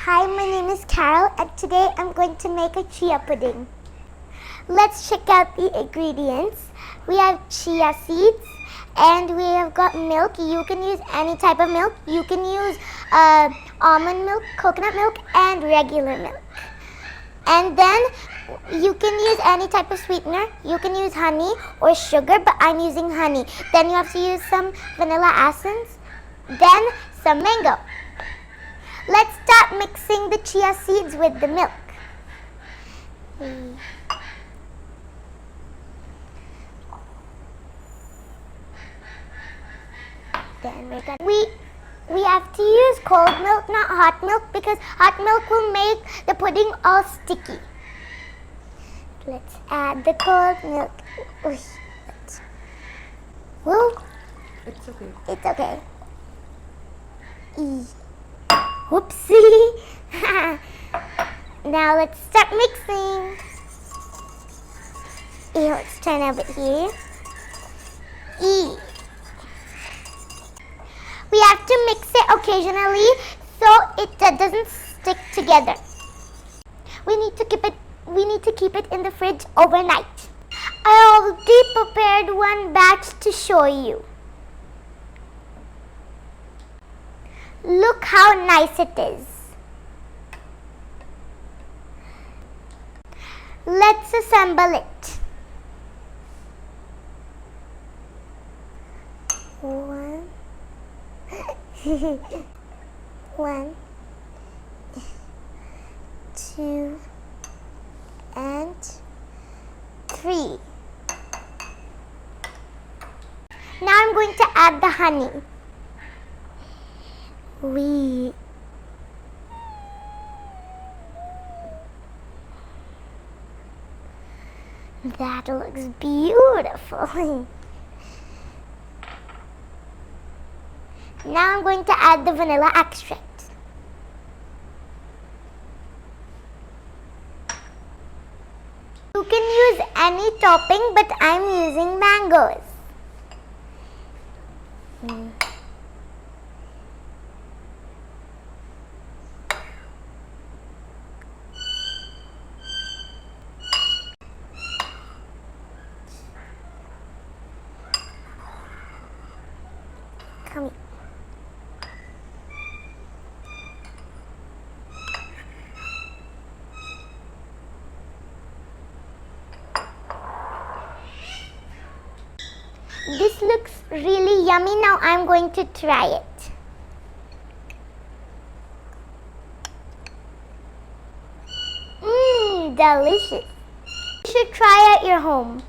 Hi, my name is Carol and today I'm going to make a chia pudding. Let's check out the ingredients. We have chia seeds and we have got milk. You can use any type of milk. You can use almond milk, coconut milk and regular milk. And then you can use any type of sweetener. You can use honey or sugar, but I'm using honey. Then you have to use some vanilla essence, then some mango. Let's start mixing the chia seeds with the milk. Then we have to use cold milk, not hot milk, because hot milk will make the pudding all sticky. Let's add the cold milk. Whoa. It's okay. It's okay. Whoopsie. Now let's start mixing. Let's turn over here. We have to mix it occasionally so it doesn't stick together. We need to keep it in the fridge overnight. I already prepared one batch to show you. Look how nice it is. Let's assemble it. One, two, and three. Now I'm going to add the honey. That looks beautiful. Now I'm going to add the vanilla extract. You can use any topping, but I'm using mangoes. Come here. This looks really yummy. Now I'm going to try it. Delicious. You should try at your home.